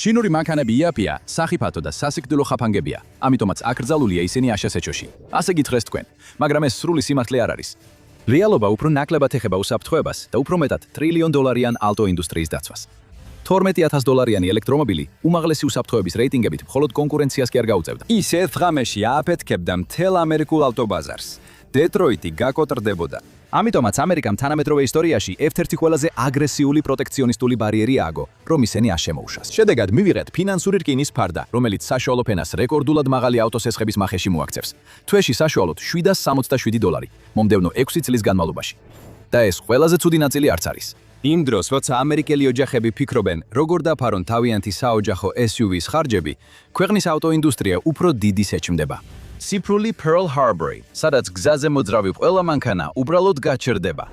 ჩინური მანქანები იაფია, სახიფათო და სასიკვდილო ხაფანგებია. ამიტომაც აკრძალულია ისინი აშასეჩოში. ასე გითხრეს თქვენ, მაგრამ ეს სრული სიმართლე არ არის. რეალობა უფრო ნაკლებად ეხება უსაფრთხოებას და უფრო მეტად $1 ტრილიონ ალტო ინდუსტრიის დაცვას. $12,000 ელექტრომობილი უმაღლესი უსაფრთხოების რეიტინგებით მხოლოდ კონკურენციას კი არ გაუწევდა. ის ერთ ღამეში ააფეთქებდა მთელ ამერიკულ ავტობაზარს. დეტროიტი გაკოტრდებოდა. ამიტომაც ამერიკამ თანამედროვე ისტორიაში ერთ-ერთი ყველაზე აგრესიული პროტექციონისტული ბარიერი ააგო, რომ ისინი არ შემოუშვას. შედეგად მივიღეთ ფინანსური რკინის ფარდა, რომელიც საშუალო ფენას რეკორდულად მაღალი ავტოსესხების მახეში მოაქცევს. თვეში საშუალოდ $767 მომდევნო 6 წლის განმავლობაში. და ეს ყველაზე ცუდი ნაწილი არც არის. იმ დროს, როცა ამერიკელი ოჯახები ფიქრობენ, როგორ დაფარონ თავიანთი საოჯახო SUV-ს ხარჯები, ქვეყნის ავტოინდუსტრია უფრო დიდი შეჩმდება. სიფრული Pearl Harbor-ი, სადაც გზაზე მოძრავი ყველა მანქანა უბრალოდ გაჩერდება.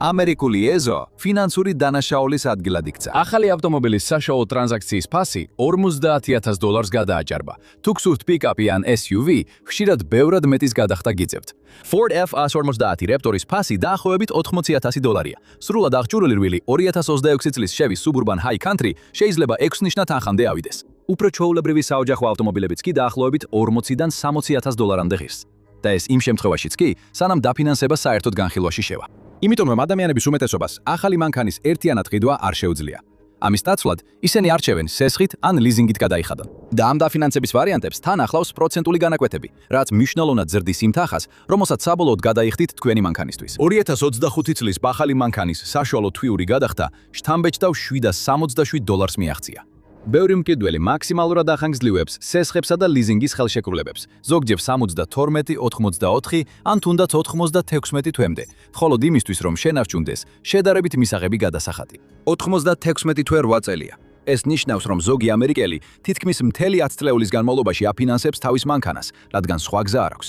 ამერიკული ეზო ფინანსური დანაშაულის ადგილად იქცა. ახალი ავტომობილის საშუალო ტრანზაქციის ფასი $50,000 გადააჭარბა. თუ გსურთ პიკაპი ან SUV, ხშირად ბევრად მეტის გადახდა გიწევთ. Ford F-150 Raptor-ის ფასი დაახლოებით $80,000. სრულად აღჭურვილი რვილი 2026 წლის Chevy Suburban High Country შეიძლება 6 ნიშნა თანხამდე ავიდეს. უფრო ჩვეულებრივი საოჯახო ავტომობილებიც კი დაახლოებით $40,000-დან $60,000-მდე ღირს. და ეს იმ შემთხვევაშიც კი, სანამ დაფინანსება საერთოდ განხილვაში შევა. იმიტომ რომ ადამიანების უმეტესობას ახალი მანქანის ერთიანად ყიდვა არ შეუძლია. ამის დაცვლად ისინი არჩევენ სესხით ან ლიზინგით გადაიხადონ. და ამ დაფინანსების ვარიანტებს თან ახლავს პროცენტული განაკვეთები, რაც მნიშვნელოვნად ზრდის იმ თანხას, რომელსაც საბოლოოდ გადაიხდით თქვენი მანქანისთვის. 2025 წლის ახალი მანქანის საშუალო თვიური გადახდა შთამბეჭდავ $767 მიაღწია. ბევრი მკიდველი მაქსიმალურად ახანგრძლივებს სესხებსა და ლიზინგის ხელშეკრულებებს, ზოგჯერ 72, 84 ან თუნდაც 96 თვემდე, მხოლოდ იმისთვის, რომ შენარჩუნდეს შედარებით მისაღები გადასახადი. 96 თვე 8 წელია. ეს ნიშნავს, რომ ზოგი ამერიკელი თითქმის მთელი 10 წლეულის განმავლობაში აფინანსებს თავის მანქანას, რადგან სხვა გზა არ აქვს.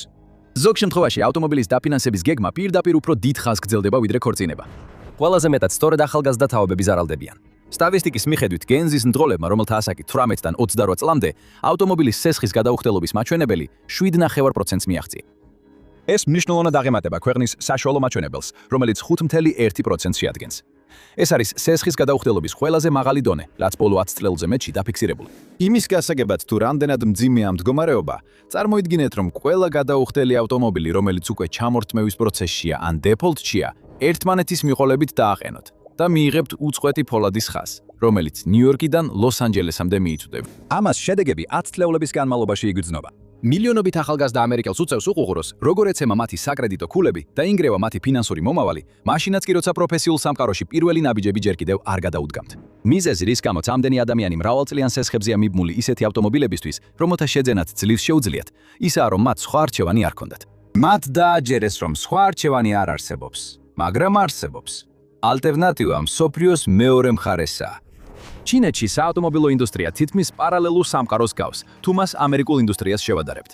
ზოგ შემთხვევაში ავტომობილის დაფინანსების გეგმა პირდაპირ უფრო დიდ ხანს გრძელდება, ვიდრე ქორწინება. ყველაზე მეტად სწორედ ახალგაზრდა თაობები ზარალდებიან. სტატისტიკის მიხედვით, გენზის მძღოლებმა, რომელთა ასაკი 18-დან 28 წლამდე, ავტომობილის სესხის გადაუხდელობის მაჩვენებელი 7,9%-ს მიაღწია. ეს მნიშვნელოვნად აღემატება ქვეყნის საშუალო მაჩვენებელს, რომელიც 5,1%-ს შეადგენს. ეს არის სესხის გადაუხდელობის ყველაზე მაღალი დონე, რაც ბოლო 10 წლზე მეტში დაფიქსირებული. იმის გასაგებად, თუ რამდენად მძიმეა მდგომარეობა, წარმოიდგინეთ, რომ ყველა გადაუხდელი ავტომობილი, რომელიც უკვე ჩამორთმევის პროცესშია ან დეფოლტშია, ერთმანეთის მიყოლებით დააყენოთ. და მიიღებთ უწყვეტი ფოლადის ხაზს, რომელიც ნიუ-იორკიდან ლოს-ანჯელესამდე მიიწვდება. ამას შედეგები 10 წლეულების განმავლობაში იგრძნობა. მილიონობით ახალგაზრდა ამერიკელს უწევს უყუღუროს, როგორ ეცემა მათი საკრედიტო ქულები და ინგრევა მათი ფინანსური მომავალი, მაშინაც კი როცა პროფესიულ სამყაროში პირველი ნაბიჯები ჯერ კიდევ არ გადაუდგამთ. მიზეზი, რის გამოც ამდენი ადამიანი მრავალწლიან სესხებზეა მიბმული ისეთი ავტომობილებისთვის, რომელთა შეძენაც ძლივს შეუძლიათ, ისაა, რომ მათ სხვა არჩევანი არ ჰქონდათ. მათ დააჯერეს, რომ სხვა არჩევანი არ არსებობს, მაგრამ არსებობს. ალტერნატივა მსოფლიოს მეორე მხარესაა. ჩინეთში საავტომობილო ინდუსტრია თითქმის პარალელურ სამყაროს გავს, თუ მას ამერიკულ ინდუსტრიას შევადარებთ.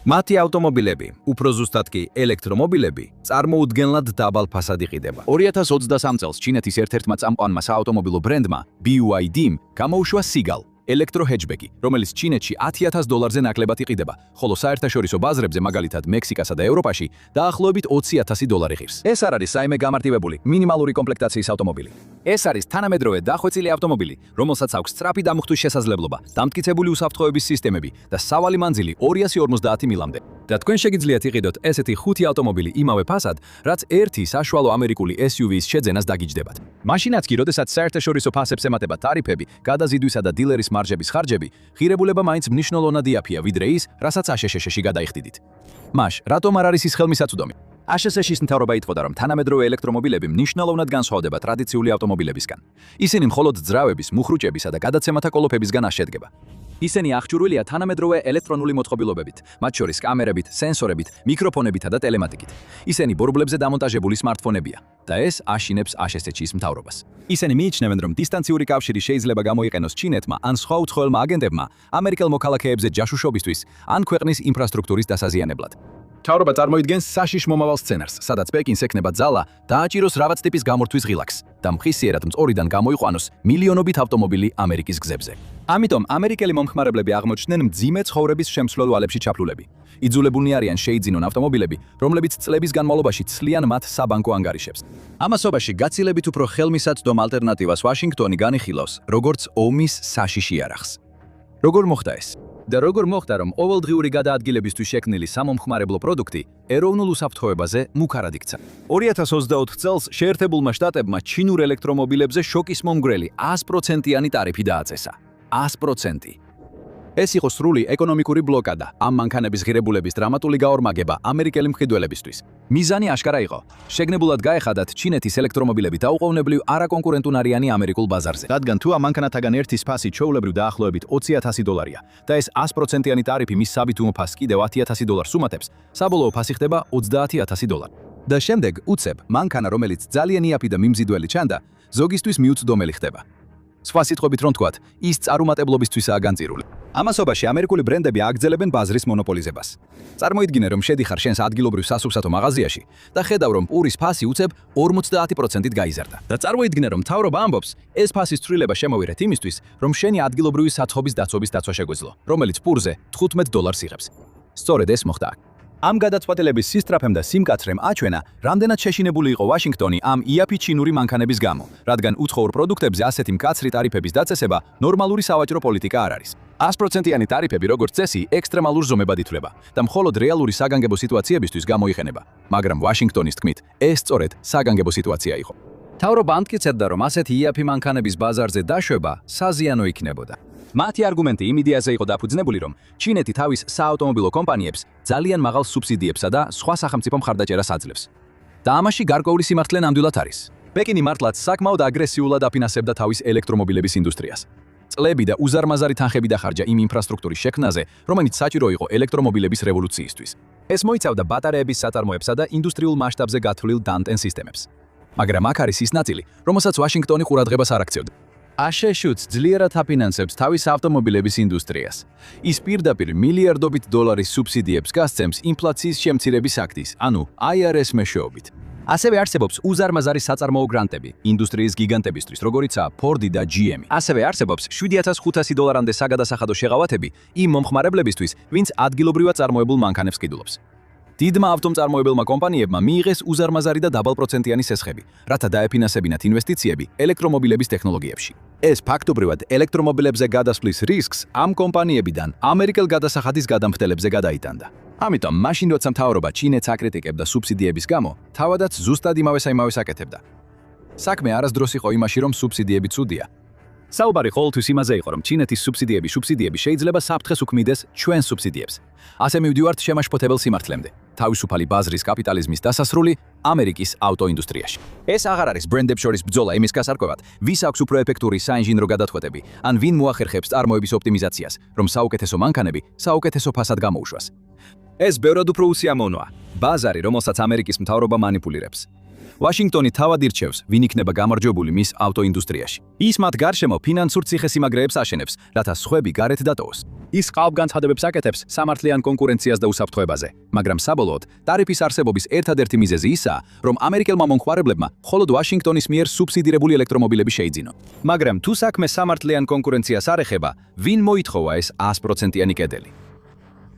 მათი ავტომობილები, უფრო ზუსტად კი ელექტრომობილები, წარმოუდგენლად დაბალ ფასად იყიდება. 2023 წელს ჩინეთის ერთ-ერთმა წამყვანმა საავტომობილო ბრენდმა BYD-მ გამოუშვა Seagull ელექტრო-ჰეჯბეგი, რომელიც ჩინეთში $10,000-ზე ნაკლებად იყიდება, ხოლო საერთაშორისო ბაზრებზე, მაგალითად მექსიკასა და ევროპაში, დაახლოებით $20,000 ღირს. ეს არ არის საიმე გამარტივებული, მინიმალური კომპლექტაციის ავტომობილი. ეს არის თანამედროვე დახვეწილი ავტომობილი, რომელსაც აქვს სწრაფი დამუხტვის შესაძლებლობა, დამტკიცებული უსაფრთხოების სისტემები და სავალი მანძილი 250 მილამდე. და თქვენ შეგიძლიათ იყიდოთ ესეთი 5 ავტომობილი იმავე ფასად, რაც ერთი საშუალო ამერიკული SUV-ის შეძენას დაგიჯდებათ. მაშინაც კი, როდესაც საერთაშორისო ფასებს ემატება ტარიფები, გადაზიდვისა და დილერის მარჯების ხარჯები, ღირებულება მაინც მნიშვნელოვნად იაფია, ვიდრე ის, რასაც აშშ-ში გადაიხდიდით. მაშ, რატომ არ არის ის ხელმისაწვდომი? აშშ-ის მთავრობა იტყოდა, რომ თანამედროვე ელექტრომობილები მნიშვნელოვნად განსხვავდება ტრადიციული ავტომობილებისგან. ისინი მხოლოდ ძრავების, მუხრუჭებისა და გადაცემათა კოლოფებისგან არ შედგება. ისინი აღჭურვილია თანამედროვე ელექტრონული მოწყობილობებით, მათ შორის კამერებით, სენსორებით, მიკროფონებითა და ტელემატიკით. ისინი ბორბლებზე დამონტაჟებული სმარტფონებია და ეს აშინებს აშშ-ის მთავრობას. ისინი მიიჩნევენ, რომ დისტანციური კავშირი შეიძლება გამოიყენოს ჩინეთმა ან სხვა უცხოელმა აგენტებმა ამერიკელ მოქალაქეებზე ჯაშუშობისთვის ან ქვეყნის ინფრასტრუქტურის დასაზიანებლად. მთავრობა წარმოიდგენს საშიშ მომავალ სცენარს, სადაც პეკინს ექნება ძალა დააჭიროს რაღაც ტიპის გამორთვის ღილაკს და მხისიერად მწორიდან გამოიყვანოს მილიონობით ავტომობილი ამერიკის გზებზე. ამიტომ ამერიკელი მომხმარებლები აღმოჩნდნენ მძიმე ცხოვრების შემცვლელ ვალებში ჩაფლულები. იძულებულნი არიან შეიძინონ ავტომობილები, რომლებიც წლების განმავლობაში ცლიან მათ საბანკო ანგარიშებს. ამასობაში გაცილებით უფრო ხელმისაწვდომ ალტერნატივას ვაშინგტონი განიხილავს, როგორც ომის საშიში იარაღს. როგორ მოხდა ეს? და როგორ მოხდა, რომ ყოველდღიური გადაადგილებისთვის შექმნილი სამომხმარებლო პროდუქტი ეროვნულ უსაფრთხოებაზე მუქარად იქცა. 2024 წელს შეერთებულმა შტატებმა ჩინურ ელექტრომობილებზე შოკის მომგვრელი 100%-იანი ტარიფი დააწესა. 100%. ეს იყო სრული ეკონომიკური ბლოკადა, ამ მანქანების ღირებულების დრამატული გაორმაგება ამერიკელი მყიდველებისთვის. მიზანი აშკარა იყო. შეგნებულად გაეხადათ ჩინეთის ელექტრომობილები დაუყოვნებლივ არაკონკურენტუნარიანი ამერიკულ ბაზარზე. რადგან თუ ამ მანქანათაგან ერთის ფასი ჩვეულებრივ დაახლოებით $20,000 და ეს 100%-იანი ტარიფი მის საბითუმო ფასს კიდევ $10,000 უმატებს, საბოლოო ფასი ხდება $30,000. და შემდეგ უცებ მანქანა, რომელიც ძალიან იაფი და მიმზიდველი ჩანდა, ზოგისთვის მიუწვდომელი ხდება. სხვა სიტყვებით რომ თქვათ, ის წარუმატებლობისთვისაა განწირული. ამასობაში ამერიკული ბრენდები აგრძელებენ ბაზრის მონოპოლიზებას. წარმოიდგინე, რომ შედიხარ შენს ადგილობრივ სასურსათო მაღაზიაში და ხედავ, რომ პურის ფასი უცებ 50%-ით გაიზარდა. და წარმოიდგინე, რომ მთავრობა ამბობს, ეს ფასის ცვლილება შემოვიღეთ იმისთვის, რომ შენი ადგილობრივი საცხობის დაცვების დაცვა შეგვეძლო, რომელიც პურზე $15 იღებს. სწორედ ეს მოხდა. ამ გადაწყვეტილების სისტრაფემ და სიმკაცრემ აჩვენა, რამდენად შეშინებული იყო ვაშინგტონი ამ იაფი ჩინური მანქანების გამო, რადგან უცხოურ პროდუქტებზე ასეთი მკაცრი ტარიფების დაწესება ნორმალური სავაჭრო პოლიტიკა არ არის. 100%-იანი ტარიფები, როგორც წესი, ექსტრემალურ ზომებად ითვლება და მხოლოდ რეალური საგანგებო სიტუაციებისთვის გამოიყენება, მაგრამ ვაშინგტონის თქმით, ეს სწორედ საგანგებო სიტუაცია იყო. მთავრობა ამტკიცებდა, რომ ასეთი იაფი მანქანების ბაზარზე დაშვება საზიანო იქნებოდა. მათი არგუმენტი იმ იდეაზე იყო დაფუძნებული, რომ ჩინეთი თავის საავტომობილო კომპანიებს ძალიან მაღალ სუბსიდიებსა და სხვა სახელმწიფო მხარდაჭერას აძლევს. და ამაში გარკვეული სიმართლე ნამდვილად არის. პეკინი მართლაც საკმაოდ აგრესიულად აფინანსებდა თავის ელექტრომობილების ინდუსტრიას. წლები და უზარმაზარი თანხები დახარჯა იმ ინფრასტრუქტურის შექმნაზე, რომელიც საჭირო იყო ელექტრომობილების რევოლუციისთვის. ეს მოიცავდა ბატარეების საწარმოებსა და ინდუსტრიულ მასშტაბზე გათვლილ დანტენ სისტემებს. მაგრამ აქ არის ის ნაწილი, რომელსაც ვაშინგტონი ყურადღებას არ აქცევდა. აშშ-ც ძლიერად აფინანსებს თავის ავტომობილების ინდუსტრიას. ის პირდაპირ მილიარდობით დოლარის სუბსიდიებს გასცემს ინფლაციის შემცირების აქტის, ანუ IRS მეშვეობით. ასევე არსებობს უზარმაზარი საწარმოო გრანტები ინდუსტრიის გიგანტებისთვის, როგორიცაა Ford და GM. ასევე არსებობს $7,500-მდე საგადასახადო შეღავათები იმ მომხმარებლებისთვის, ვინც ადგილობრივად წარმოებულ მანქანებს ყიდულობს. დიდმა ავტომწარმოებელმა კომპანიებმა მიიღეს უზარმაზარი და დაბალპროცენტიანი სესხები, რათა დაეფინანსებინათ ინვესტიციები ელექტრომობილების ტექნოლოგიებში. ეს ფაქტობრივად ელექტრომობილებზე გადასვლის რისკს ამ კომპანიებიდან ამერიკელ გადასახადის გადამფრთელებზე გადაიტანდა. ამიტომ მაშინ როცა მთავრობა ჩინეთს აკრიტიკებდა სუბსიდიების გამო, თავადაც ზუსტად იმავეს აკეთებდა. საქმე არასდროს იყო იმაში, რომ სუბსიდიები ცუდია. საუბარი ყოველთვის იმაზე იყო, რომ ჩინეთის სუბსიდიები შეიძლება საფრთხეს უქმნიდეს ჩვენ სუბსიდიებს. ასე მივდივართ შემაშფოთებელ სიმართლემდე. თავისუფალი ბაზრის კაპიტალიზმის დასასრული ამერიკის ავტოინდუსტრიაში. ეს აღარ არის ბრენდებს შორის ბრძოლა იმის გასარკვევად, ვის აქვს უფრო ეფექტური საინჟინრო გადაწყვეტები, ან ვინ მოახერხებს წარმოების ოპტიმიზაციას, რომ საუკეთესო მანქანები საუკეთესო ფასად გამოუშვას. ეს ბევრად უფრო უსიამოვნოა. ბაზარი, რომელსაც ამერიკის მთავრობა მანიპულირებს. ვაშინგტონი თავად ირჩევს, ვინ იქნება გამარჯვებული მის ავტოინდუსტრიაში. ის მათ გარშემო ფინანსურ ციხესიმაგრეებს აშენებს, რათა სხვები გარეთ დატოვოს. ის ყალბგანცხადებებს აკეთებს სამართლიან კონკურენციას და უსაფრთხოებაზე, მაგრამ საბოლოოდ ტარიფის არსებობის ერთადერთი მიზეზი ისაა, რომ ამერიკელმა მომხმარებლებმა მხოლოდ ვაშინგტონის მიერ სუბსიდირებული ელექტრომობილები შეიძინონ. მაგრამ თუ საქმე სამართლიან კონკურენციას არ ეხება, ვინ მოითხოვა ეს 100%-იანი კედელი?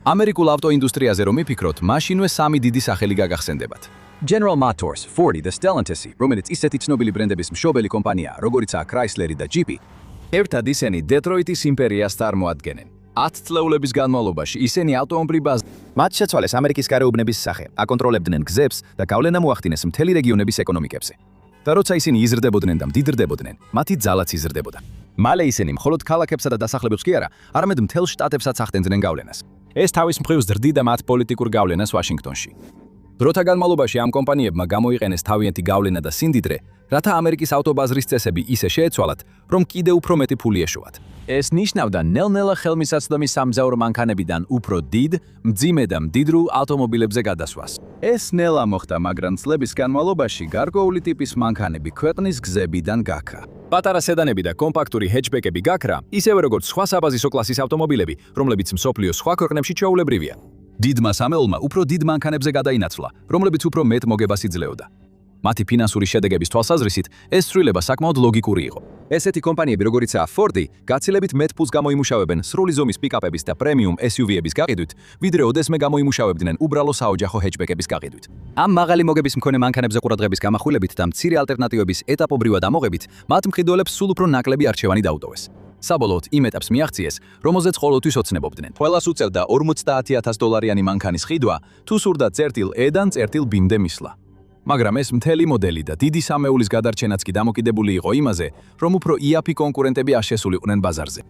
ამერიკულ ავტოინდუსტრიაზე რომ მიფიქროთ, მაშინვე სამი დიდი სახელი გაგახსენდებათ. General Motors, Ford და Stellantis, რომელიც ისეთი ცნობილი ბრენდების მშობელი კომპანიაა, როგორიცაა Chrysler და Jeep, ერთად ისინი დეტროიტის იმპერიას წარმოადგენენ. 10 წლეულების განმავლობაში ისინი ავტომობილ მათ შეცვალეს ამერიკის გარეუბნების სახე, აკონტროლებდნენ გზებს და გავლენა მოახდინეს მთელი რეგიონების ეკონომიკებზე. და როცა ისინი იზრდებოდნენ და მდიდრდებოდნენ, მათი ძალაც იზრდებოდა. მალე ისინი მხოლოდ ქალაქებსა და დასახლებებს კი არა, არამედ მთელ შტატებსაც ახდენდნენ გავლენას. ეს თავის მხრივ ზრდიდა მათ პოლიტიკურ გავლენას ვაშინგტონში. დროთა განმავლობაში ამ კომპანიებმა გამოიყენეს თავიანთი გავლენა და სიმდიდრე, რათა ამერიკის ავტობაზრის წესები ისე შეეცვალათ, რომ კიდევ უფრო მეტი ფული ეშოვათ. ეს ნიშნავდა ნელ-ნელა ხელმისაწვდომი სამგზავრო მანქანებიდან უფრო დიდ, მძიმე და მდიდრულ ავტომობილებზე გადასვლას. ეს ნელა მოხდა, მაგრამ წლების განმავლობაში გარკვეული ტიპის მანქანები ქვეყნის გზებიდან გაქრა. პატარა სედანები და კომპაქტური ჰეჩბეკები გაქრა, ისევე როგორც სხვა საბაზისო კლასის ავტომობილები, რომლებიც მსოფლიოს სხვა ქვეყნებში ჩვეულებრივია. დიდმა სამეულმა უფრო დიდ მანქანებზე გადაინაცვლა, რომლებიც უფრო მეტ მოგებას იძლეოდა. მათი ფინანსური შედეგების თვალსაზრისით ეს ცვლილება საკმაოდ ლოგიკური იყო. ესეთი კომპანიები როგორიცაა Ford-ი, გაცილებით მეტ ფულს გამოიმუშავებენ სრული ზომის პიკაპების და პრემიუმ SUV-ების გაყიდვით, ვიდრე ოდესმე გამოიმუშავებდნენ უბრალო საოჯახო ჰეჯბეკების გაყიდვით. ამ მაღალი მოგების მქონე მანქანებზე ყურადღების გამახვილებით და მცირე ალტერნატივების ეტაპობრივად ამოღებით, მათ მყიდველებს სულ უფრო ნაკლები არჩევანი დაუტოვეს. საბოლოოდ იმ ეტაპს მიაღწიეს, რომელზეც ყოველთვის ოცნებობდნენ. ყველას უწევდა $50,000 მანქანის ყიდვა, თუ სურდა წერტილ E-დან წერტილ B-მდე მისვლა. მაგრამ ეს მთელი მოდელი და დიდი სამეულის გადარჩენაც კი დამოკიდებული იყო იმაზე, რომ უფრო იაფი კონკურენტები არ შესულიყვნენ ბაზარზე.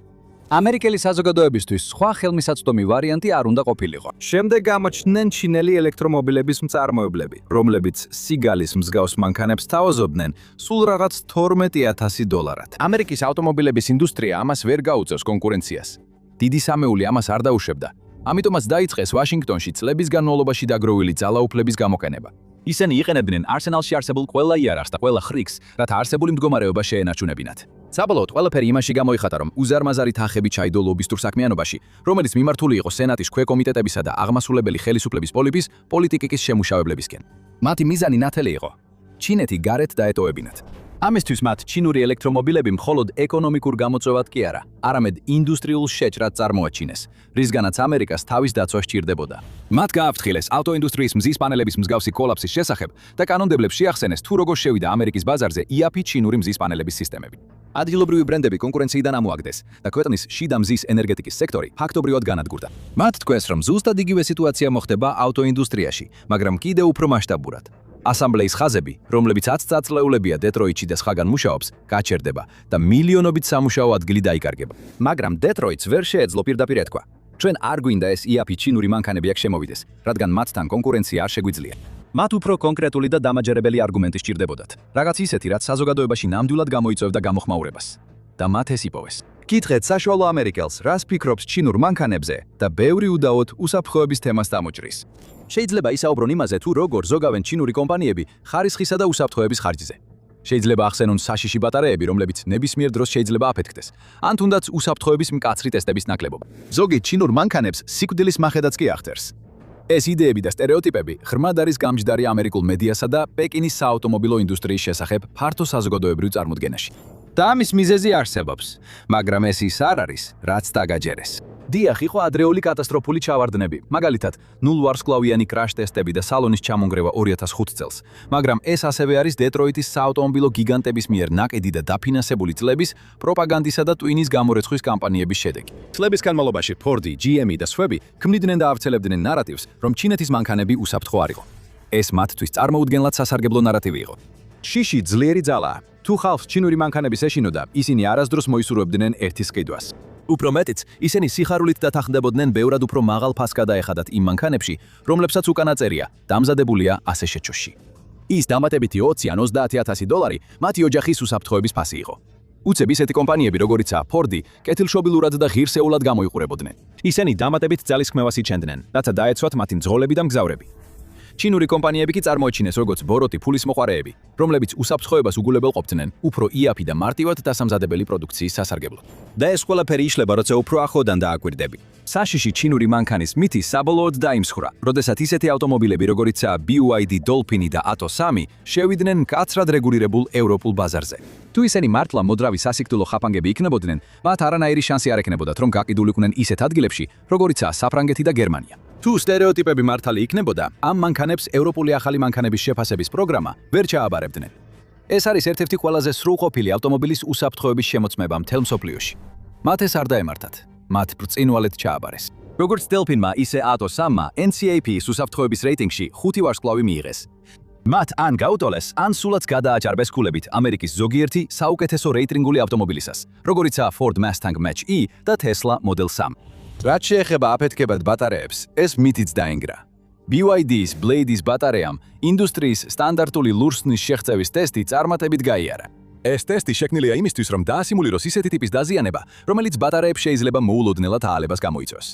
ამერიკელი საზოგადოებისთვის სხვა ხელმისაწვდომი ვარიანტი არ უნდა ყოფილიყო. შემდეგ გამოჩნდნენ ჩინელი ელექტრომობილების მწარმოებლები, რომლებიც სიგალის მსგავს მანქანებს თავაზობდნენ სულ რაღაც $12,000. ამერიკის ავტომობილების ინდუსტრია ამას ვერ გაუწევს კონკურენციას. დიდი სამეული ამას არ დაუშვებდა. ამიტომაც დაიწყეს ვაშინგტონში წლების განმავლობაში დაგროვილი ძალაუფლების გამოყენება. ისინი იყენებდნენ არსენალში არსებულ ყველა იარაღს და ყველა ხრიკს, რათა არსებული მდგომარეობა შეენარჩუნებინათ. საბოლოოდ ყველაფერი იმაში გამოიხატა, რომ უზარმაზარი თანხები ჩაიდო ლობისტურ საქმიანობაში, რომელიც მიმართული იყო სენატის ქვეკომიტეტებისა და აღმასრულებელი ხელისუფლების პოლიტიკის პოლიტიკის შემუშავებლებისკენ. მათი მიზანი ნათელი იყო: ჩინეთი გარეთ დაეტოვებინათ. ამისთვის მათ ჩინური ელექტრომობილები მხოლოდ ეკონომიკურ გამოწვევად კი არა, არამედ ინდუსტრიულ შეჭრად წარმოაჩინეს, რისგანაც ამერიკას თავის დაცვა სჭირდებოდა. მათ გააფრთხილეს ავტოინდუსტრიის მზის პანელების მსგავსი კოლაფსის შესახებ და კანონმდებლებს შეახსენეს თუ როგორ შევიდა ამერიკის ბაზარზე იაფი ჩინური მზის პანელების სისტემები. ადგილობრივი ბრენდები კონკურენციიდან ამოაგდეს და ქვეყნის შიდა მზის ენერგეტიკის სექტორი ფაქტობრივად განადგურდა. მათ თქვეს, რომ ზუსტად იგივე სიტუაცია მოხდება ავტოინდუსტრიაში, მაგრამ კიდევ უფრო მასშტაბურად. ასამბლეის ხაზები, რომლებიც 10 წაწლეულებია დეტროიტში და სხვაგან მუშაობს, გაჩერდება და მილიონობით სამუშაო ადგილი დაიკარგება. მაგრამ დეტროიტს ვერ შეეძლო პირდაპირ ეთქვა: ჩვენ არ გვინდა ეს იაფი ჩინური მანქანები აქ შემოვიდეს, რადგან მათთან კონკურენცია არ შეგვიძლია. მათ უფრო კონკრეტული და დამაჯერებელი არგუმენტი სჭირდებოდათ, რაღაც ისეთი, რაც საზოგადოებაში ნამდვილად გამოიწვევდა გამოხმაურებას. და მათ ეს იპოვეს. კითხეთ საშუალო ამერიკელს, რას ფიქრობს ჩინურ მანქანებზე და ბევრი უდაოდ უსაფრთხოების თემას დამოჭრის. შეიძლება ისაუბრონ იმაზე, თუ როგორ ზოგავენ ჩინური კომპანიები ხარისხისა და უსაფრთხოების ხარჯზე. შეიძლება ახსენონ საშიში ბატარეები, რომლებიც ნებისმიერ დროს შეიძლება აფეთქდეს, ან თუნდაც უსაფრთხოების მკაცრი ტესტების ნაკლებობა. ზოგი ჩინურ მანქანებს სიკვდილის მახედაც კი ახდენს. ეს იდეები და სტერეოტიპები ღრმად არის გამჯდარი ამერიკულ მედიასა და პეკინის საავტომობილო ინდუსტრიის შესახებ ფართო საზოგადოებრივ წარმოდგენაში. და ამის მიზეზი არსებობს, მაგრამ ეს ის არ არის, რაც დაგაჯერეს. დიახ, იყო ადრეული კატასტროფული ჩავარდნები, მაგალითად, 0 ვარსკვლავიანი კრაშ ტესტები და სალონის ჩამონგრევა 2005 წელს, მაგრამ ეს ასევე არის დეტროიტის საავტომობილო გიგანტების მიერ ნაკედი და დაფინანსებული წლების პროპაგანდისა და ტვინის გამორეცხვის კამპანიების შედეგი. წლების განმავლობაში Ford-ი, GM-ი და სხვები ქმნიდნენ და ავრცელებდნენ ნარატივს, რომ ჩინეთის მანქანები უსაფრთხო არ იყო. ეს მათთვის წარმოუდგენლად სასარგებლო ნარატივი იყო. შიში ძლიერი ძალაა. თუ ხალხს ჩინური მანქანების ეშინოდა, ისინი არასდროს მოისურვებდნენ ერთის ყიდვას. უფრო მეტიც, ისინი სიხარულით დათანხმდებოდნენ ბევრად უფრო მაღალ ფასს გადაეხადათ იმ მანქანებში, რომლებსაც უკანა წერია, დამზადებულია ასე შეჩოში. ის დამატებითი 20 ან $30,000 მათი ოჯახის უსაფრთხოების ფასი იყო. უცებ ისეთი კომპანიები, როგორიცაა Ford-ი, კეთილშობილურად და ღირსეულად გამოიყურებოდნენ. ისინი დამატებით ძალისხმევას იჩენდნენ, რათა დაეცვათ მათი მძღოლები და მგზავრები. ჩინური კომპანიები კი წარმოაჩინეს როგორც ბოროტი ფულის მოყარეები, რომლებიც უსაფრთხოებას უგულებელ ყოფდნენ, უფრო იაფი და მარტივად დასამზადებელი პროდუქციის სასარგებლოდ. და ეს ყველაფერი იშლება, როცა უფრო ახლოდან დააკვირდები. საშიში ჩინური მანქანის მითი საბოლოოდ დაიმსხვრა, როდესაც ისეთი ავტომობილები, როგორიცაა BYD Dolphin-ი და Atto 3 შევიდნენ მკაცრად რეგულირებულ ევროპულ ბაზარზე. თუ ისინი მართლა მოდრავი სასიკვდილო ხაფანგები იქნებოდნენ, მათ არანაირი შანსი არ ექნებოდათ, რომ გაყიდულიყვნენ ისეთ ადგილებში, როგორიცაა საფრანგეთი და გერმანია. თუ სტერეოტიპები მართალი იქნებოდა, ამ მანქანებს ევროპული ახალი მანქანების შეფასების პროგრამა ვერ ჩააბარებდნენ. ეს არის ერთ-ერთი ყველაზე სრულყოფილი ავტომობილის უსაფრთხოების შემოწმება მთელ მსოფლიოში. მათ ეს არ დაემართათ, მათ ბრწყინვალედ ჩააბარეს. როგორც Dolphin-მა, ისე Atto 3-მა NCAP-ის უსაფრთხოების რეიტინგში 5 ვარსკვლავი მიიღეს. მათ ან გაუტოლეს, ან სულაც გადააჭარბეს ქულებით ამერიკის ზოგიერთი საუკეთესო რეიტინგული ავტომობილისას, როგორიცაა Ford Mustang Mach-E და Tesla Model 3. რაც შეეხება აფეთქებად ბატარეებს, ეს მითიც დაინგრა. BYD-ის Blade-ის ბატარეამ ინდუსტრიის სტანდარტული ლურსნის შეღწევის ტესტი წარმატებით გაიარა. ეს ტესტი შექმნილია იმისთვის, რომ დაასიმულიროს ისეთი ტიპის დაზიანება, რომელიც ბატარეებს შეიძლება მოულოდნელად აალებას გამოიწვევს.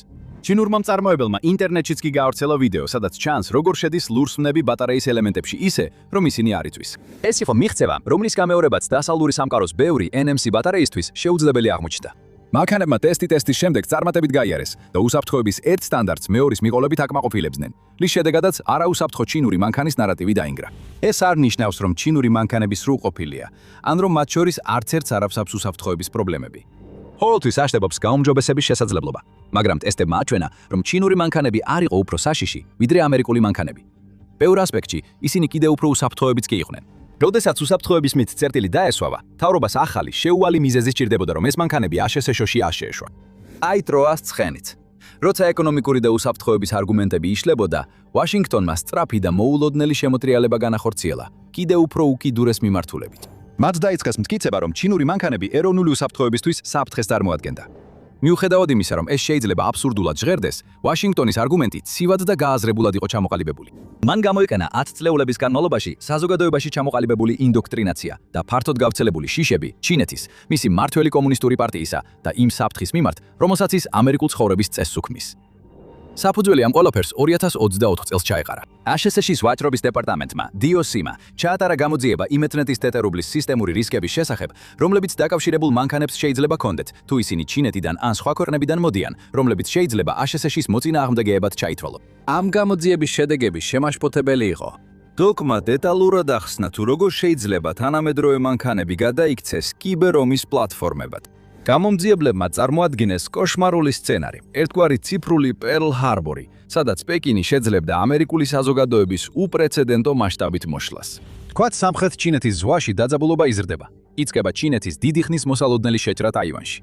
ჩინურმა მწარმოებელმა ინტერნეტშიც კი გაავრცელა ვიდეო, სადაც ჩანს, როგორ შედის ლურსმნები ბატარეის ელემენტებში ისე, რომ ისინი არ იწვის. ეს იყო მიღწევა, რომლის გამეორებაც დასავლური სამყაროს ბევრი NMC ბატარეისთვის შეუძლებელი აღმოჩნდა. მანქანებმა ტესტის შემდეგ წარმატებით გაიარეს და უსაფრთხოების ერთ სტანდარტს მეორის მიყოლებით აკმაყოფილებდნენ. რის შედეგადაც არაუსაფრთხო ჩინური მანქანის ნარატივი დაინგრა. ეს არ ნიშნავს, რომ ჩინური მანქანები სრულყოფილია, ან რომ მათ შორის არც ერთს არ აქვს უსაფრთხოების პრობლემები. ყოველთვის არსებობს გაუმჯობესების შესაძლებლობა, მაგრამ ტესტებმა აჩვენა, რომ ჩინური მანქანები არ იყო უფრო საშიში, ვიდრე ამერიკული მანქანები. ბევრ ასპექტში ისინი კიდევ უფრო უსაფრთხოებიც კი იყვნენ. როდესაც უსაფრთხოების მით წერტილი დაესვავა, მთავრობას ახალი შეუვალი მიზეზი სჭირდებოდა, რომ ეს მანქანები აშშ-ში არ შეეშვა. აი ტროას ცხენით. როცა ეკონომიკური და უსაფრთხოების არგუმენტები იშლებოდა, ვაშინგტონმა სწრაფი და მოულოდნელი შემოტრიალება განახორციელა, კიდევ უფრო უკიდურეს მიმართულებით. მათ დაიწყეს მტკიცება, რომ ჩინური მანქანები ეროვნული უსაფრთხოებისთვის საფრთხეს წარმოადგენდა. მიუხედავად იმისა, რომ ეს შეიძლება აბსურდულად ჟღერდეს, ვაშინგტონის არგუმენტი ცივად და გააზრებულად იყო ჩამოყალიბებული. მან გამოიყენა 10 წლეულების განმავლობაში საზოგადოებაში ჩამოყალიბებული ინდოქტრინაცია და ფართოდ გავრცელებული შიშები ჩინეთის, მისი მმართველი კომუნისტური პარტიისა და იმ საფრთხის მიმართ, რომელსაც ის ამერიკულ ცხოვრების წესს უქმნის. საფუძველი ამ ყველაფერს 2024 წელს ჩაეყარა. აშშ-ის ვაჭრობის დეპარტამენტმა, DOC-მა, ჩაატარა გამოძიება იმეთნეთის ტეტერუბლის სისტემური რისკების შესახებ, რომლებიც დაკავშირებულ მანქანებს შეიძლება ჰქონდეთ, თუ ისინი ჩინეთიდან ან სხვა ქვეყნებიდან მოდიან, რომლებიც შეიძლება აშშ-ის მოწინააღმდეგეებად ჩაითვალო. ამ გამოძიების შედეგები შემაშფოთებელი იყო. დოკმა დეტალურად ახსნა, თუ როგორ შეიძლება თანამედროვე მანქანები გადაიქცეს კიბერ-ომის პლატფორმებად. გამომძიებლებმა წარმოადგინეს კოშმარული სცენარი, ერთგვარი ციფრული პერლ ჰარბორი, სადაც პეკინი შეძლებდა ამერიკული საზოგადოების უპრეცედენტო მასშტაბით მოშლას. თქვათ, სამხრეთ ჩინეთის ზღვაში დაძაბულობა იზრდება. იწყება ჩინეთის დიდი ხნის მოსალოდნელი შეჭრა ტაივანში.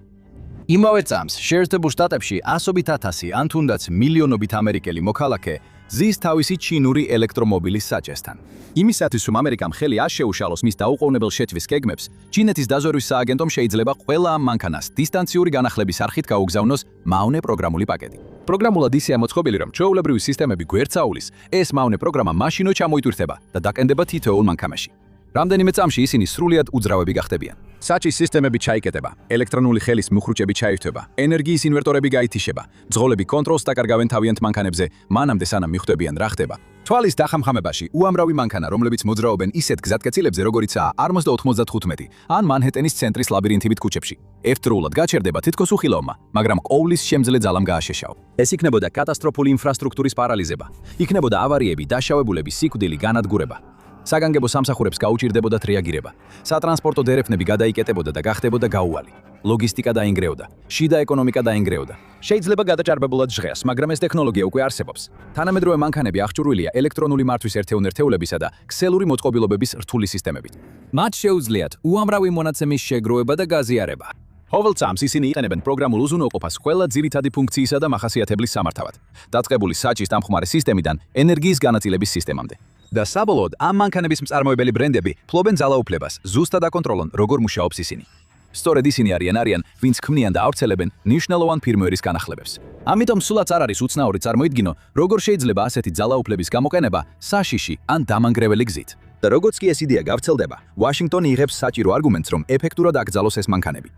იმავე წამს შეერთებულ შტატებში ასობით ათასი ან თუნდაც მილიონობით ამერიკელი მოქალაქე ზის თავისი ჩინური ელექტრომობილის საჭესთან. იმისათვის, რომ ამერიკამ ხელი არ შეუშალოს მის დაუყოვნებელ შეჭრის გეგმებს, ჩინეთის დაზვერვის სააგენტომ შეიძლება ყველა ამ მანქანას დისტანციური განახლების არხით გაუგზავნოს მავნე პროგრამული პაკეტი. პროგრამულად ისეა მოწყობილი, რომ ჩვეულებრივი სისტემები გვერდსაულის, ეს მავნე პროგრამა მაშინვე ჩამოიტვირთება და დაკენდება თითოეულ მანქანაში. რამდენიმე წამში ისინი სრულიად უძრავები გახდებიან. საჭის სისტემები ჩაიკეტება, ელექტრონული ხელის მუხრუჭები ჩაირთვება, ენერგიის ინვერტორები გაითიშება, ძღოლები კონტროლს დაკარგავენ თავიანთ მანქანებზე, მანამდე სანამ მიხვდებიან რა ხდება. თვალის დახამხამებაში უამრავი მანქანა, რომლებიც მოძრაობენ ისეთ გზატკეცილებზე, როგორიცაა 45-95 ან მანჰეტენის ცენტრის ლაბირინთივით ქუჩებში. ერთდროულად გაჩერდება თითქოს უხილავმა, მაგრამ ყოვლის შემძლე ძალამ გააშეშაო. ეს იქნებოდა კატასტროფული ინფრასტრუქტურის პარალიზება, იქნებოდა ავარიები, დაშავებულები, სიკვდილი, განადგურება. საგანგებო სამსახურებს გაუჭირდებოდათ რეაგირება. სატრანსპორტო დერეფნები გადაიკეტებოდა და გახდებოდა გაუვალი. ლოგისტიკა დაინგრეოდა, შიდა ეკონომიკა დაინგრეოდა. შეიძლება გადაჭარბებულად ჟღერს, მაგრამ ეს ტექნოლოგია უკვე არსებობს. თანამედროვე მანქანები აღჭურვილია ელექტრონული მართვის ერთეულებისა და ქსელური მოწყობილობების რთული სისტემებით. მათ შეუძლიათ უამრავი მონაცემის შეგროვება და გაზიარება. ყოველ წამს ისინი იყენებენ პროგრამულ უზრუნველყოფას ყველა ძირითადი ფუნქციისა და მახასიათებლის სამართავად. დაწყებული საჭის დამხმარე სისტემიდან ენერგიის განაწილების სისტემამდე. და საბოლოოდ ამ მანქანების მწარმოებელი ბრენდები ფლობენ ძალაუფლებას, ზუსტად აკონტროლონ, როგორ მუშაობს ისინი. სწორედ ისინი არიან, ვინც ქმნიან და ავრცელებენ მნიშვნელოვან ფირმვერის განახლებებს. ამიტომ სულაც არ არის უცნაური წარმოიდგინო, როგორ შეიძლება ასეთი ძალაუფლების გამოყენება საშიში ან დამანგრეველი გზით. და როგორც კი ეს იდეა გავრცელდება, ვაშინგტონი იღებს საჭირო არგუმენტს, რომ ეფექტურად აკრძალოს ეს მანქანები.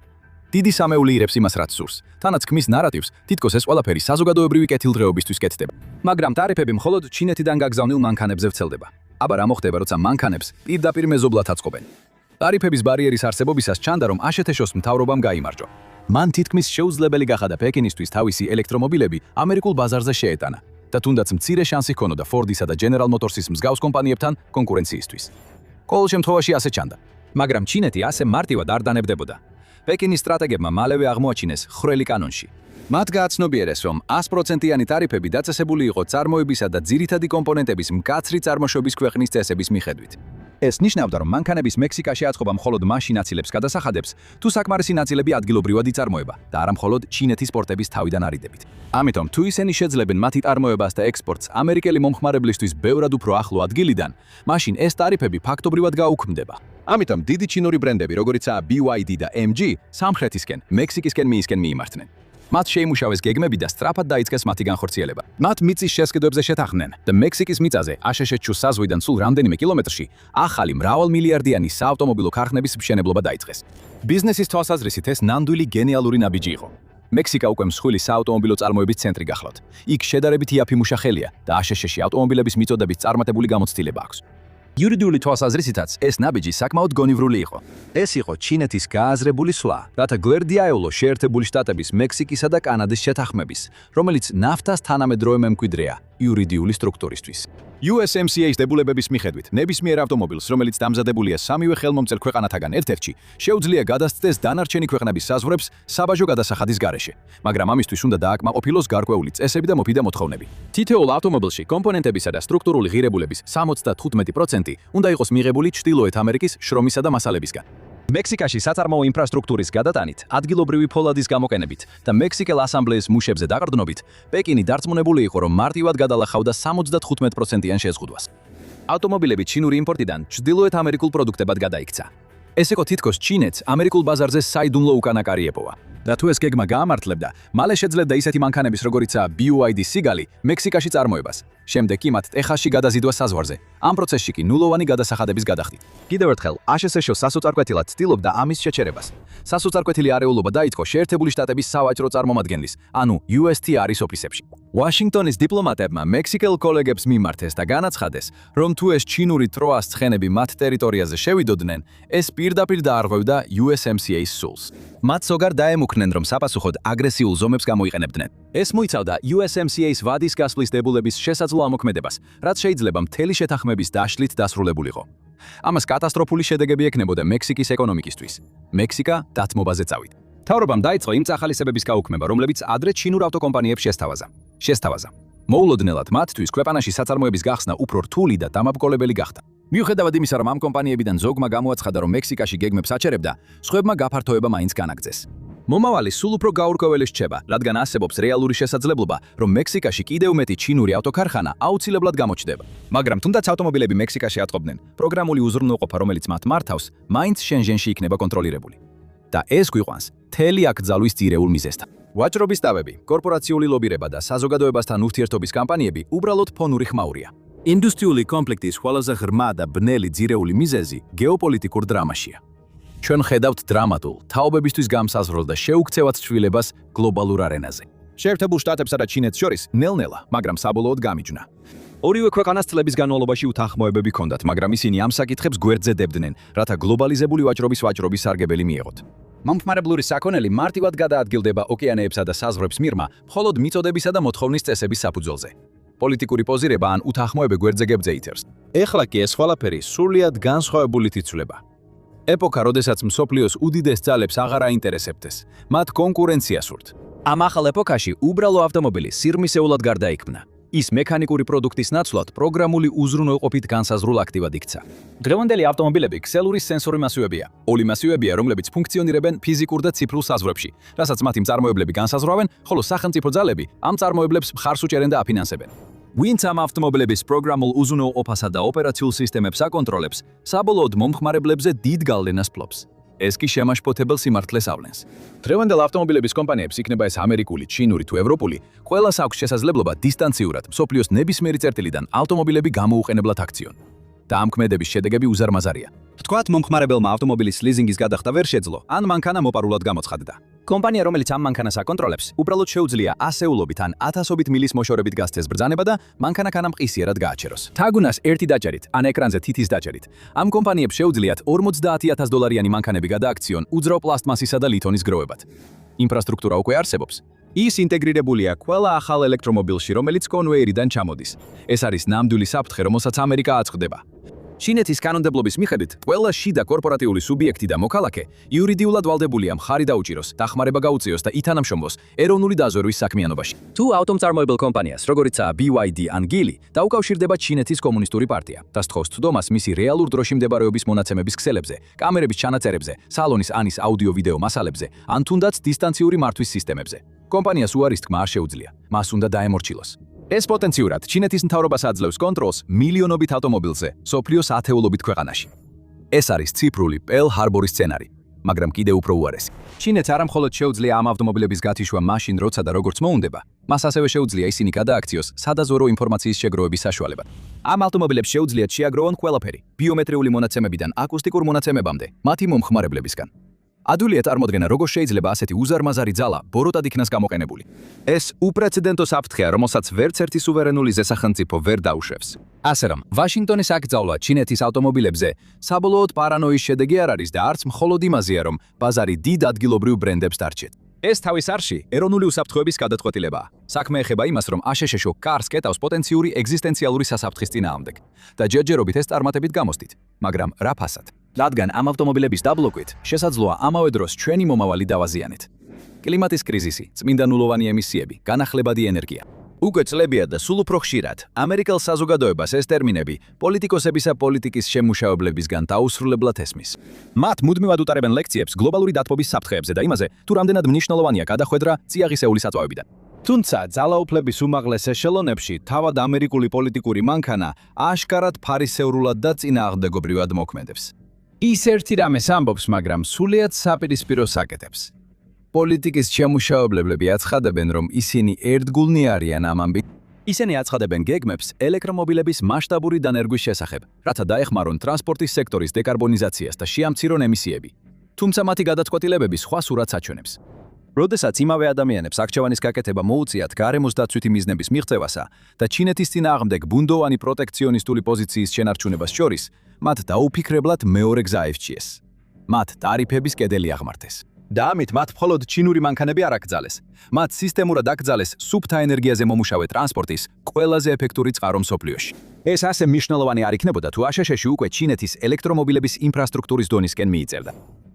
დიდი სამეული ირებს იმას, რაც სურს. თანაც ქმის ნარატივს, თითქოს ეს ყველაფერი საზოგადოებრივი კეთილდღეობისთვის კეთდება. მაგრამ ტარიფები მხოლოდ ჩინეთიდან გაგზავნილ მანქანებზე ვრცელდება. აბა რა მოხდება, როცა მანქანებს პირდაპირ მეზობლად აწყობენ? ტარიფების ბარიერის არსებობისას ჩანდა, რომ აშშ-ს მთავრობამ გაიმარჯვა. მან თითქმის შეუძლებელი გახადა პეკინისთვის თავისი ელექტრომობილები ამერიკულ ბაზარზე შეეტანა და თუნდაც მცირე შანსი ჰქონოდა ფორდისა და General Motors-ის მსგავს კომპანიებთან კონკურენციისთვის. ყოველ შემთხვევაში ასე ჩანდა, მაგრამ ჩინეთი ასე მარტივად არ დანებდებოდა. პეკინის სტრატეგებმა მალევე აღმოაჩინეს ხრელი კანონში. მათ გააცნობიერეს, რომ 100%-იანი ტარიფები დაწესებული იყო წარმოებისა და ძირითადი კომპონენტების მკაცრი წარმოშობის ქვეყნის წესების მიხედვით. ეს ნიშნავდა, რომ მანქანების მექსიკაში აწყობა მხოლოდ მაშინ აცილებს გადასახადებს, თუ საკმარისი ნაწილები ადგილობრივად იწარმოება და არა მხოლოდ ჩინეთის პორტების თავიდან არიდებით. ამიტომ, თუ ისინი შეძლებენ მათი წარმოებას და ექსპორტს ამერიკელი მომხმარებლისთვის ბევრად უფრო ახლო ადგილიდან, მაშინ ეს ტარიფები ფაქტობრივად გაუქმდება. ამიტომ დიდი ჩინური ბრენდები, როგორიცაა BYD და MG, სამხრეთისკენ, მექსიკისკენ მიიმართნენ. მათ შეიმუშავეს გეგმები და სწრაფად დაიწყეს მათი განხორციელება. მათ მიწის შესყიდვებზე შეთანხმდნენ და მექსიკის მიწაზე აშშ-ს საზღვიდან სულ რამდენიმე კილომეტრში ახალი მრავალმილიარდიანი საავტომობილო ქარხნების მშენებლობა დაიწყეს. ბიზნესის თვალსაზრისით ეს ნამდვილი გენიალური ნაბიჯი იყო. მექსიკა უკვე მსხვილი საავტომობილო წარმოების ცენტრი გახლავთ. იქ შედარებით იაფი მუშა ხელია და აშშ-ში ავტომობილების მიწოდების წარმატებული გამოცდილება აქვს. იურიდიული თვალსაზრისითაც ეს ნაბიჯი საკმაოდ გონივრული იყო. ეს იყო ჩინეთის გააზრებული სვლა, რათა გვერდი აეულო შეერთებული შტატების, მექსიკისა და კანადის შეთანხმების, რომელიც ნაფთას თანამედროვე მემკვიდრეა იურიდიული სტრუქტურისთვის. USMCA-ის დებულებების მიხედვით, ნებისმიერ ავტომობილს, რომელიც დამზადებულია სამივე ხელმომწერ ქვეყანათაგან ერთ-ერთში, შეუძლია გადასცდეს დანარჩენი ქვეყნების საზღვრებს საბაჟო გადასახადის გარეშე, მაგრამ ამისთვის უნდა დააკმაყოფილოს გარკვეული წესები და მოფიდა მოთხოვნები. თითოეულ ავტომობილში კომპონენტებისა და სტრუქტურული ღირებულების 75% უნდა იყოს მიღებული ჩრდილოეთ ამერიკის შრომისა და მასალებისგან. მექსიკაში საწარმოო ინფრასტრუქტურის გადატანით, ადგილობრივი ფოლადის გამოყენებით და მექსიკელ ასამბლეის მუშებზე დაყრდნობით, პეკინი დარწმუნებული იყო, რომ მარტივად გადალახავდა 75%-იან შეზღუდვას. ავტომობილები ჩინური იმპორტიდან ჩრდილოეთ ამერიკულ პროდუქტებად გადაიქცა. ეს იყო თითქოს ჩინეთს ამერიკულ ბაზარზე საიდუმლო უკანაკარი ეპოვა. და თუ ეს გეგმა გაამართლებდა, მალე შეძლებდა ისეთი მანქანების, როგორიცაა BYD სიგალი, მექსიკაში წარმოებას. შემდეგ კი მათ ტეხასში გადაზიდვა საზღვარზე. ამ პროცესში კი ნულოვანი გადასახადების გადახდით. კიდევ ერთხელ, ASHS სასოწარკვეთილად ცდილობდა ამის შეჩერებას. სასოწარკვეთილი არეულობა დაიწყო შეერთებული შტატების სავაჭრო წარმომადგენლის, ანუ USTR-ის ოფისებში. ვაშინგტონის დიპლომატებმა მექსიკელ კოლეგებს მიმართეს და განაცხადეს, რომ თუ ეს ჩინური ტროას ცხენები მათ ტერიტორიაზე შევიდოდნენ, ეს პირდაპირ დაარღვევდა USMCA-ის სულს. მათ ზოგარ დაემუქრნენ, რომ საპასუხოდ აგრესიულ ზომებს გამოიყენებდნენ. ეს მოიცავდა USMCA-ის ვადის გასვლის დებულების შესაძლო ამოქმედებას, რაც შეიძლება მთელი შეთანხმების დაშლით დასრულებულიყო. ამას კატასტროფული შედეგები ექნებოდა მექსიკის ეკონომიკისთვის. მექსიკა დათმობაზე წავიდა. მთავრობამ დაიწყო იმ წახალისებების გაუქმება, რომლებიც ადრე ჩინურ ავტოკომპანიებს შესთავაზა. მოულოდნელად მათთვის ქვეყანაში საწარმოების გახსნა უფრო რთული და დამაბკოლებელი გახდა. მიუხედავად იმისა, რომ ამ კომპანიებიდან ზოგმა გამოაცხადა, რომ მექსიკაში გეგმებს აჩერებდა, სხვებმა გაფართოება მაინც განაგრძეს. მომავალი სულ უფრო გაურკვეველი რჩება, რადგან არსებობს რეალური შესაძლებლობა, რომ მექსიკაში კიდევ მეტი ჩინური ავტოქარხანა აუცილებლად გამოჩნდება. მაგრამ თუნდაც ავტომობილები მექსიკაში ატყობდნენ, პროგრამული უზრუნველყოფა, რომელიც მათ მართავს, მაინც შენჟენში იქნება კონტროლირებული. და ეს გვიყვანს მთელი აკრძალვის ძირეულ მიზეზთან. ვაჭრობის დავები, კორპორაციული ლობირება და საზოგადოებასთან ურთიერთობის კამპანიები უბრალოდ ფონური ხმაურია. ინდუსტრიული კონფლიქტის ყველაზე ღრმა და ბნელი ძირეული მიზეზი გეოპოლიტიკურ დრამაშია. ჩვენ ხედავთ დრამატულ, თაობებისთვის გამსაზღვრელ და შეუქცევად ცვლილებას გლობალურ არენაზე. შეერთებულ შტატებსა და ჩინეთს შორის ნელ-ნელა, მაგრამ საბოლოოდ გამიჯნა. ორივე ქვეყანას წლების განმავლობაში უთანხმოებები ჰქონდათ, მაგრამ ისინი ამ საკითხებს გვერდზე დებდნენ, რათა გლობალიზებული ვაჭრობის სარგებელი მიეღოთ. მომხმარებლური საქონელი მარტივად გადაადგილდება ოკეანეებსა და საზღვრებს მიღმა, მხოლოდ მიწოდებისა და მოთხოვნის წესების საფუძველზე. პოლიტიკური პოზირება ან უთანხმოები გვერდზე გებძეითებს. ეხლა კი ეს ყველაფერი სრულიად განსხვავებულით იცვლება. ეპოქა, როდესაც მსოფლიოს უდიდეს ძალებს აღარ აინტერესებდეს, მათ კონკურენცია სურთ. ამ ახალ ეპოქაში უბრალო ავტომობილი სირმისეულად გარდაიქმნა. ის მექანიკური პროდუქტის ნაცვლად პროგრამული უზრუნველყოფით განსაზღვრულ აქტივად იქცა. დღევანდელი ავტომობილები ქსელური სენსორი მასივებია. ორი მასივებია, რომლებიც ფუნქციონირებენ ფიზიკურ და ციფრულ საზღვრებში, რასაც მათი მწარმოებლები განსაზღვრავენ, ხოლო სახელმწიფო ძალები ამ მწარმოებლებს მხარს უჭერენ და აფინანსებენ. ვინც ამ ავტომობილების პროგრამულ უზრუნველყოფასა და ოპერაციულ სისტემებს აკონტროლებს, საბოლოოდ მომხმარებლებზე დიდ გავლენას ფლობს. ეს კი შემაშფოთებელ სიმართლეს ავლენს. დღევანდელ ავტომობილების კომპანიებს, იქნება ეს ამერიკული, ჩინური თუ ევროპული, ყველას აქვს შესაძლებლობა დისტანციურად მსოფლიოს ნებისმიერი წერტილიდან ავტომობილები გამოუყენებლად აქციონ. და ამ ქმედების შედეგები უზარმაზარია. ვთქვათ, მომხმარებელმა ავტომობილის ლიზინგის გადახდა ვერ შეძლო, ან მანქანა მოპარულად გამოცხადდა. კომპანია, რომელიც ამ მანქანას აკონტროლებს, უბრალოდ შეუძლია ასეულობით ან ათასობით მილის მოშორებით გასცეს ბრძანება და მანქანა კანამყისიერად გააჩეროს. თაგუნას ერთი დაჭერით, ან ეკრანზე თითის დაჭერით. ამ კომპანიებს შეუძლიათ $50,000 მანქანები გადააქციონ უძრავ პლასტმასისა და ლითონის გროვებად. ინფრასტრუქტურა უკვე არსებობს. ის ინტეგრირებულია ყველა ახალ ელექტრომობილში, რომელიც კონვეიერიდან ჩამოდის. ეს არის ნამდვილი საფრთხე, რომელსაც ამერიკა აწყდება. ჩინეთის კანონმდებლობის მიხედვით, ყველა შიდა კორპორატიული სუბიექტი და მოქალაქე იურიდიულად ვალდებულია მხარი დაუჭიროს, დახმარება გაუწიოს და ითანამშრომლოს ეროვნული დაზვერვის საქმიანობაში. თუ ავტომწარმოებელ კომპანიას, როგორიცაა BYD ან Geely, დაუკავშირდება ჩინეთის კომუნისტური პარტია და სთხოვს თდომას მისი რეალურ დროში მდებარეობის მონაცემების ქსელებზე, კამერების ჩანაწერებზე, სალონის ანის აუდიო-ვიდეო მასალებზე, ან თუნდაც დისტანციური მართვის სისტემებზე, კომპანიას უარის თქმა არ შეუძლია, მას უნდა დაემორჩილოს. ეს პოტენციურად ჩინეთის მთავრობას აძლევს კონტროლს მილიონობით ავტომობილზე, სოფლიოს ათეულობით ქვეყანაში. ეს არის ციფრული პერლ ჰარბორის სცენარი, მაგრამ კიდევ უფრო უარესი. ჩინეთს არა მხოლოდ შეუძლია ამ ავტომობილების გათიშვა მაშინ, როცა და როგორც მოუნდება, მას ასევე შეუძლია ისინი გადააქციოს სადაზვერვო ინფორმაციის შეგროვების საშუალებად. ამ ავტომობილებს შეუძლიათ შეაგროვონ ყველაფერი, ბიომეტრიული მონაცემებიდან აკუსტიკურ მონაცემებამდე, მათი მომხმარებლებისგან. ადვილია წარმოდგენა, როგორ შეიძლება ასეთი უზარმაზარი ძალა ბოროტად იქნას გამოყენებული. ეს უპრეცედენტო საფრთხეა, რომელსაც ვერც ერთი სუვერენული ზესახელმწიფო ვერ დაუშვებს. ასე რომ, ვაშინგტონის აკრძალვა ჩინეთის ავტომობილებზე საბოლოოდ პარანოის შედეგი არ არის და არც მხოლოდ იმაზეა, რომ ბაზარი დიდ ადგილობრივ ბრენდებს დარჩეთ. ეს თავის არში ეროვნული უსაფრთხოების გადაწყვეტილებაა. საქმე ეხება იმას, რომ აშშ-ო კარს კეტავს პოტენციური ეგზისტენციალური სასაფრთხის წინააღმდეგ და ჯერჯერობით ეს წარმატებით გამოსდით, მაგრამ რა ფასად? რადგან ამ ავტომობილების დაბლოკვით შესაძლოა ამავე დროს ჩვენი მომავალი დავაზიანეთ. კლიმატის კრიზისი, წმინდანულოვანი ემისიები, განახლებადი ენერგია. უკვე წლებია და სულ უფრო ხშირად ამერიკელ საზოგადოებას ეს ტერმინები პოლიტიკოსებისა პოლიტიკის შემმუშავებლებისგან დაუსრულებლად ესმის. მათ მუდმივად უტარებენ ლექციებს გლობალური დათბობის საფრთხეებზე და იმაზე, თუ რამდენად მნიშვნელოვანია გადახვედრა წიაღისეული საწვავებიდან. თუმცა ძალაუფლების უმაღლეს ეშელონებში თავად ამერიკული პოლიტიკური მანქანა აშკარად ფარისევრულად და წინააღმდეგობრივად მოქმედებს. ის ერთი რამეს ამბობს, მაგრამ სულიად საპირისპიროს აკეთებს. პოლიტიკის შემმუშავებლები აცხადებენ, რომ ისინი ერთგულნი არიან ამ ამბით. ისინი აცხადებენ გეგმებს ელექტრომობილების მასშტაბური დანერგვის შესახებ, რათა დაეხმარონ ტრანსპორტის სექტორის დეკარბონიზაციას და შეამცირონ ემისიები. თუმცა მათი გადაწყვეტილებები სხვა სურათს აჩვენებს. როდესაც იმავე ადამიანებს არჩევანის გაკეთება მოუწიათ გარემოს დაცვითი მიზნების მიღწევასა და ჩინეთის წინააღმდეგ ბუნდოვანი პროტექციონისტული პოზიციის შენარჩუნებას შორის, მათ დაუფიქრებლად მეორე გზა აირჩიეს. მათ ტარიფების კედელი აღმართეს. და ამით მათ მხოლოდ ჩინური მანქანები არ აკრძალეს. მათ სისტემურად აკრძალეს სუფთა ენერგიაზე მომუშავე ტრანსპორტის ყველაზე ეფექტური წყარო მსოფლიოში. ეს ასე მნიშვნელოვანი არ იქნებოდა, თუ აშშ-ში უკვე ჩინეთის ელექტრომობილების ინფრასტრუქტურის დონისკენ მიიწევდა.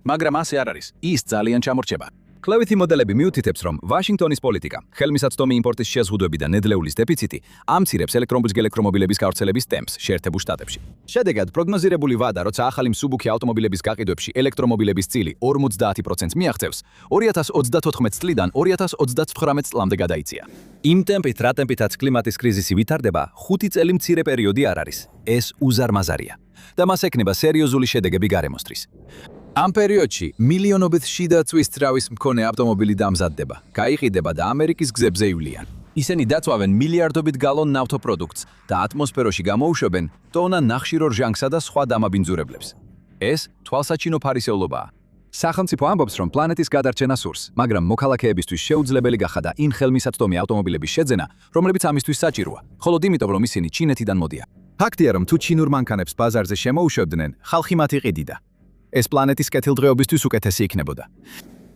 მაგრამ ასე არ არის. ის ძალიან ჩამორჩება. კვლევითი მოდელები მიუთითებს, რომ ვაშინგტონის პოლიტიკა, ხელმისაწვდომი იმპორტის შეზღუდვები და ნედლეულის დეფიციტი ამცირებს ელექტრომობილების გავრცელების ტემპს შეერთებულ შტატებში. შედეგად, პროგნოზირებული ვადა, როცა ახალი მსუბუქი ავტომობილების გაყიდვებში ელექტრომობილების წილი 50% მიაღწევს, 2034 წლიდან 2039 წლამდე გადაიწია. იმ ტემპით, რა ტემპითაც კლიმატის კრიზისი ვითარდება, 5 წელი მცირე პერიოდი არ არის. ეს უზარმაზარია და მას ექნება სერიოზული შედეგები გარემოსთვის. ამ პერიოდში მილიონობით შიდა წვის ძრავის მქონე ავტომობილი დამზადდება, გაიყიდება და ამერიკის გზებზე ივლიან. ისინი დაწვავენ მილიარდობით გალონ ნავთობპროდუქტს და ატმოსფეროში გამოუშვებენ ტონა ნახშირორ ჟანგსა და სხვა დამაბინძურებლებს. ეს თვალსაჩინო ფარისევლობაა. სახელმწიფო ამბობს, რომ პლანეტის გადარჩენა სურს, მაგრამ მოქალაქეებისთვის შეუძლებელი გახადა იმ ხელმისაწვდომი ავტომობილების შეძენა, რომლებიც ამისთვის საჭიროა, მხოლოდ იმიტომ, რომ ისინი ჩინეთიდან მოდიან. ფაქტია, რომ თუ ჩინურ მანქანებს ბაზარზე შემოუშვებდნენ, ხალხი მათ იყიდიდა. ეს პლანეტის კეთილდღეობისთვის უკეთესი იქნებოდა.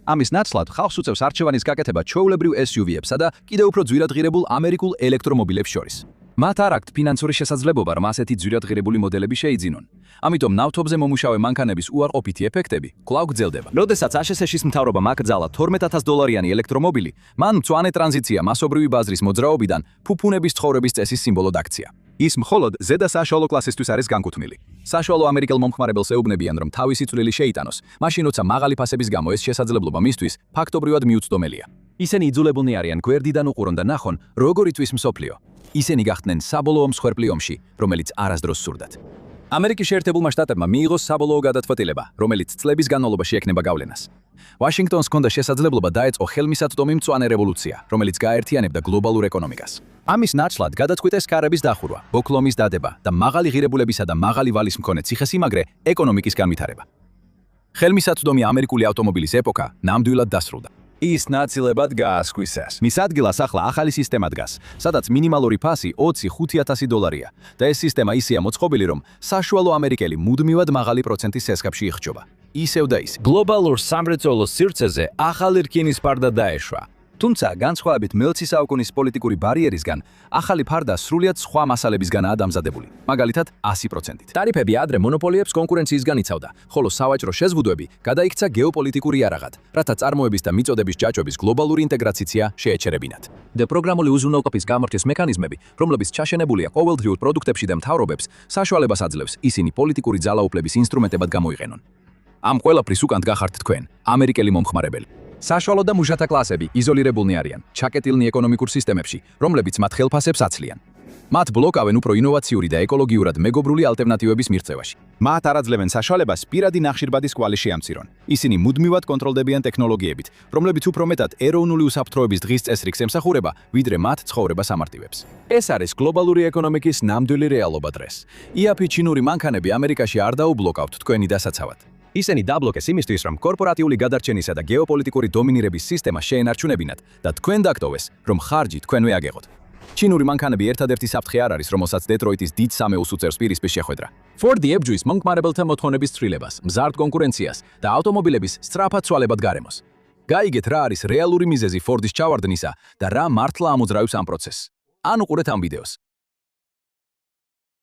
ამის ნაცვლად ხალხს უწევს არჩევანის გაკეთება ჩვეულებრივ SUV-ებსა და კიდევ უფრო ძვირადღირებულ ამერიკულ ელექტრომობილებს შორის. მათ არ აქვთ ფინანსური შესაძლებლობა, რომ ასეთი ძვირადღირებული მოდელები შეიძინონ. ამიტომ ნავთობზე მომუშავე მანქანების უარყოფითი ეფექტები კვლავ გრძელდება. როდესაც აშშ-ის მთავრობამ აკრძალა $12,000 ელექტრომობილი, მან მწვანე ტრანზიცია მასობრივი ბაზრის მოძრაობიდან ფუფუნების ცხოვრების წესის სიმბოლოდ აქცია. ის მხოლოდ ზედა საშუალო კლასისთვის არის განკუთვნილი. საშუალო ამერიკელ მომხმარებელს ეუბნებიან, რომ თავისი წვლილი შეიტანოს, მაშინ როცა მაღალი ფასების გამო ეს შესაძლებლობა მისთვის ფაქტობრივად მიუწვდომელია. ისინი იძულებულნი არიან გვერდიდან უყურონ და ნახონ, როგორ იწვის მსოფლიო. ისინი გახდნენ საბოლოო მსხვერპლი ომში, რომელიც არასდროს სურდათ. ამერიკის შეერთებულმა შტატებმა მიიღო საბოლოო გადაწყვეტილება, რომელიც წლების განმავლობაში ექნება გავლენას. ვაშინგტონს ჰქონდა შესაძლებლობა დაეწყო ხელმისაწვდომი მწვანე რევოლუცია, რომელიც გააერთიანებდა გლობალურ ეკონომიკას. ამის ნაცვლად გადაწყვიტეს კარების დახურვა, ბოკლომის დადება და მაღალი ღირებულებისა და მაღალი ვალის მქონე ციხესიმაგრე ეკონომიკის განვითარება. ხელმისაწვდომი ამერიკული ავტომობილის ეპოქა ნამდვილად დასრულდა. ის ნაწილებად გაასკვისეს. მის ადგილას ახლა ახალი სისტემა დგას, სადაც მინიმალური ფასი $25,000 და ეს სისტემა ისეა მოწყობილი, რომ საშუალო ამერიკელი მუდმივად მაღალი პროცენტის სესხებში იხჯობა. ისევ და ის გლობალურ სამრეწველო სივრცეზე ახალი რკინის ფარდა დაეშვა. თუმცა განსხვავებით მე-20 საუკუნის პოლიტიკური ბარიერისგან, ახალი ფარდა სრულიად სხვა მასალებისგანაა დამზადებული, მაგალითად 100%-ით. ტარიფები ადრე მონოპოლიებს კონკურენციისგან იცავდა, ხოლო სავაჭრო შეზღუდვები გადაიქცა გეოპოლიტიკური იარაღად, რათა წარმოების და მიწოდების ჯაჭვების გლობალური ინტეგრაცია შეეჩერებინათ. და პროგრამული უზრუნველყოფის გამორჩის მექანიზმები, რომლებიც ჩაშენებულია ყოველდღიურ პროდუქტებში და მთავრობებს, საშუალებას აძლევს ისინი პოლიტიკური ძალაუფლების ინსტრუმენტებად გამოიყენონ. ამ ყველაფრის უკან გახართ თქვენ, ამერიკელი მომხმარებელი. საშუალო და მუშათა კლასები იზოლირებულნი არიან, ჩაკეტილნი ეკონომიკურ სისტემებში, რომლებიც მათ ხელფასებს აცლიან. მათ ბლოკავენ უფრო ინოვაციური და ეკოლოგიურად მეგობრული ალტერნატივების მიღწევაში. მათ არ აძლევენ საშუალებას პირადი ნახშირბადის კვალი შეამცირონ. ისინი მუდმივად კონტროლდებიან ტექნოლოგიებით, რომლებიც უფრო მეტად ეროვნული უსაფრთხოების დღის წესრიგს ემსახურება, ვიდრე მათ ცხოვრებას ამარტივებს. ეს არის გლობალური ეკონომიკის ნამდვილი რეალობა დღეს. იაფი ჩინური მანქანები ამერიკაში არ დაუბლოკავთ თქვენი დასაცავად. ისინი დაბლოკეს იმისთვის, რომ კორპორატიული გადარჩენისა და გეოპოლიტიკური დომინირების სისტემა შეენარჩუნებინათ და თქვენ დაგტოვეს, რომ ხარჯი თქვენვე აგեղოთ. ჩინური მანქანები ერთადერთი საფრთხე არ არის, რომელსაც დეტროიტის დიდ სამეუს უწევს პირისპირ შეხვედრა. Ford ებჯვის მომხმარებელთა მოთხოვნების ცვლილებას, მზარდ კონკურენციას და ავტომობილების სწრაფად ცვალებად გარემოს. გაიგეთ რა არის რეალური მიზეზი Ford-ის ჩავარდნისა და რა მართლა ამოძრავებს ამ პროცესს. ან უყურეთ ამ ვიდეოს.